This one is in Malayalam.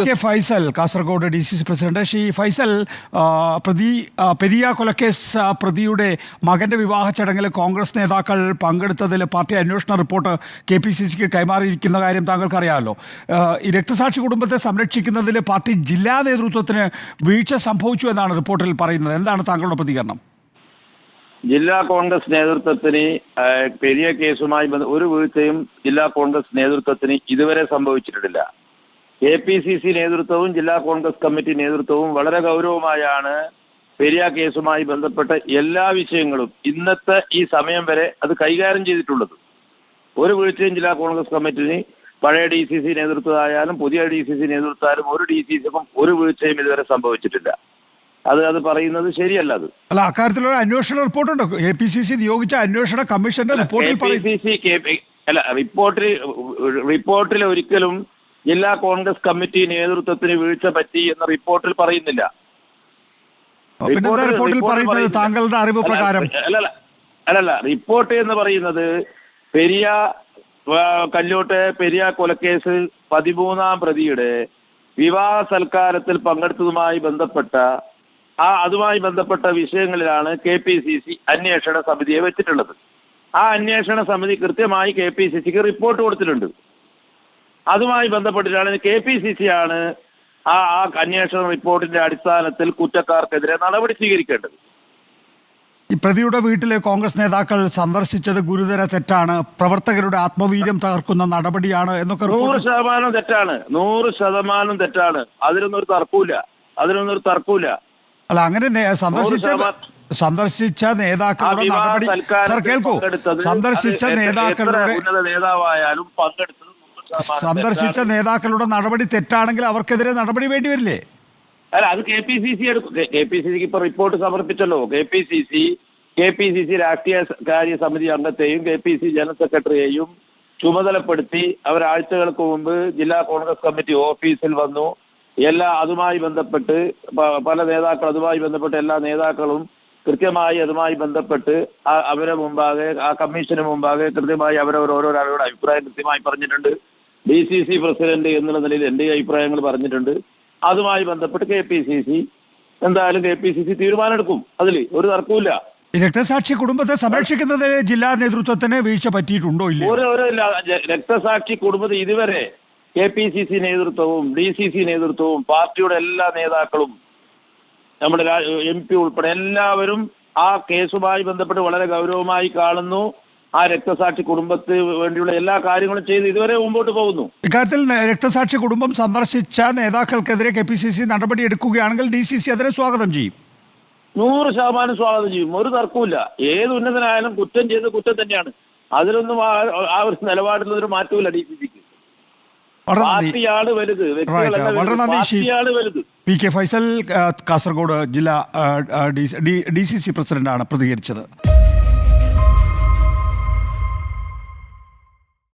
K Faisal, Kasaragod DCC president. Shri Faisal, Periya കൊലക്കേസ് പ്രതിയുടെ മകന്റെ വിവാഹ ചടങ്ങിൽ കോൺഗ്രസ് നേതാക്കൾ പങ്കെടുത്തതിൽ പാർട്ടി അന്വേഷണ റിപ്പോർട്ട് KPCCക്ക് കൈമാറിയിരിക്കുന്ന കാര്യം താങ്കൾക്ക് അറിയാമല്ലോ. ഈ രക്തസാക്ഷി കുടുംബത്തെ സംരക്ഷിക്കുന്നതിൽ പാർട്ടി ജില്ലാ നേതൃത്വത്തിന് വീഴ്ച സംഭവിച്ചു എന്നാണ് റിപ്പോർട്ടിൽ പറയുന്നത്. എന്താണ് താങ്കളുടെ പ്രതികരണം? ജില്ലാ കോൺഗ്രസ് നേതൃത്വത്തിന് പെരിയ കേസുമായി ഒരു വീഴ്ചയും ജില്ലാ കോൺഗ്രസ് നേതൃത്വത്തിന് ഇതുവരെ സംഭവിച്ചിട്ടില്ല. KPCC നേതൃത്വവും ജില്ലാ കോൺഗ്രസ് കമ്മിറ്റി നേതൃത്വവും വളരെ ഗൗരവമായാണ് പെരിയ കേസുമായി ബന്ധപ്പെട്ട എല്ലാ വിഷയങ്ങളും ഇന്നത്തെ ഈ സമയം വരെ അത് കൈകാര്യം ചെയ്തിട്ടുള്ളത്. ഒരു വീഴ്ചയും ജില്ലാ കോൺഗ്രസ് കമ്മിറ്റിന് പഴയ DCC നേതൃത്വമായാലും പുതിയ DCC നേതൃത്വമായാലും ഒരു DCCക്കും ഒരു വീഴ്ചയും ഇതുവരെ സംഭവിച്ചിട്ടില്ല. അത് പറയുന്നത് ശരിയല്ല. അത് അല്ല, അക്കാര്യത്തിലുള്ള അന്വേഷണ റിപ്പോർട്ടുണ്ട്. KPCC നിയോഗിച്ച അന്വേഷണ കമ്മീഷന്റെ റിപ്പോർട്ടിൽ റിപ്പോർട്ടിൽ ഒരിക്കലും ജില്ലാ കോൺഗ്രസ് കമ്മിറ്റി നേതൃത്വത്തിന് വീഴ്ച പറ്റി എന്ന റിപ്പോർട്ടിൽ പറയുന്നില്ല. റിപ്പോർട്ടിൽ പറയുന്നത് താങ്കളുടെ അറിവ് പ്രകാരം അല്ലല്ല, റിപ്പോർട്ട് എന്ന് പറയുന്നത് പെരിയ കൊലക്കേസ് 13ാം പ്രതിയുടെ വിവാഹ സൽക്കാരത്തിൽ പങ്കെടുത്തതുമായി ബന്ധപ്പെട്ട വിഷയങ്ങളിലാണ് KPCC അന്വേഷണ സമിതിയെ വെച്ചിട്ടുള്ളത്. ആ അന്വേഷണ സമിതി കൃത്യമായി KPCCക്ക് റിപ്പോർട്ട് കൊടുത്തിട്ടുണ്ട്. അതുമായി ബന്ധപ്പെട്ടിട്ടാണ് KPCC ആണ് ആ അന്വേഷണ റിപ്പോർട്ടിന്റെ അടിസ്ഥാനത്തിൽ കുറ്റക്കാർക്കെതിരെ നടപടി സ്വീകരിക്കേണ്ടത്. ഈ പ്രതിയുടെ വീട്ടിലെ കോൺഗ്രസ് നേതാക്കൾ സന്ദർശിച്ചത് ഗുരുതര തെറ്റാണ്, പ്രവർത്തകരുടെ ആത്മവീര്യം തകർക്കുന്ന നടപടിയാണ് എന്നൊക്കെ 100% തെറ്റാണ്. 100% തെറ്റാണ്. അതിനൊന്നും ഒരു തർക്കമില്ല. അല്ല, അങ്ങനെ സന്ദർശിച്ച നേതാക്കളുടെ നടപടി കേൾക്കൂ. സന്ദർശിച്ച നേതാക്കളുടെ നടപടി തെറ്റാണെങ്കിൽ അവർക്കെതിരെ നടപടി വേണ്ടി വരില്ലേ? അല്ല, അത് KPCC എടുക്കും. KPCCക്ക് ഇപ്പൊ റിപ്പോർട്ട് സമർപ്പിച്ചല്ലോ. KPCC രാഷ്ട്രീയ കാര്യ സമിതി അംഗത്തെയും KPCC ജനറൽ സെക്രട്ടറിയെയും ചുമതലപ്പെടുത്തി അവരാഴ്ചകൾക്ക് മുമ്പ് ജില്ലാ കോൺഗ്രസ് കമ്മിറ്റി ഓഫീസിൽ വന്നു. അതുമായി ബന്ധപ്പെട്ട് പല നേതാക്കൾ എല്ലാ നേതാക്കളും കൃത്യമായി അതുമായി ബന്ധപ്പെട്ട് അവരെ മുമ്പാകെ കമ്മീഷന് മുമ്പാകെ കൃത്യമായി ഓരോരുടെ അഭിപ്രായം കൃത്യമായി പറഞ്ഞിട്ടുണ്ട്. DCC പ്രസിഡന്റ് എന്നുള്ള നിലയിൽ എൻ്റെ അഭിപ്രായങ്ങൾ പറഞ്ഞിട്ടുണ്ട്. അതുമായി ബന്ധപ്പെട്ട് KPCC തീരുമാനമെടുക്കും. അതിൽ ഒരു തർക്കവുമില്ല. രക്തസാക്ഷി കുടുംബത്തെ സംരക്ഷിക്കുന്നതിൽ ജില്ലാ നേതൃത്വത്തിന് വീഴ്ച പറ്റിയിട്ടുണ്ടോ ഇല്ല? രക്തസാക്ഷി കുടുംബത്തെ ഇതുവരെ KPCC നേതൃത്വവും DCC നേതൃത്വവും പാർട്ടിയുടെ എല്ലാ നേതാക്കളും നമ്മുടെ MP ഉൾപ്പെടെ എല്ലാവരും ആ കേസുമായി ബന്ധപ്പെട്ട് വളരെ ഗൗരവമായി കാണുന്നു. ആ രക്തസാക്ഷി കുടുംബത്തിന് വേണ്ടിയുള്ള എല്ലാ കാര്യങ്ങളും ചെയ്ത് ഇതുവരെ മുമ്പോട്ട് പോകുന്നു. ഇക്കാര്യത്തിൽ രക്തസാക്ഷി കുടുംബം സന്ദർശിച്ച നേതാക്കൾക്കെതിരെ KPCC നടപടി എടുക്കുകയാണെങ്കിൽ DCC അതിനെ സ്വാഗതം ചെയ്യും. 100% സ്വാഗതം ചെയ്യും. ഒരു തർക്കവുമില്ല. ഏത് ഉന്നതനായാലും കുറ്റം ചെയ്ത് കുറ്റം തന്നെയാണ്. അതിലൊന്നും ആ ഒരു നിലപാടിലൊരു മാറ്റമില്ല. DCCക്ക് പാർട്ടിയാണ് വലുത്, വ്യക്തികളല്ല വലുത്. PK ഫൈസൽ, കാസർഗോഡ് ജില്ലാ DCC പ്രസിഡന്റാണ് പ്രതികരിച്ചത്.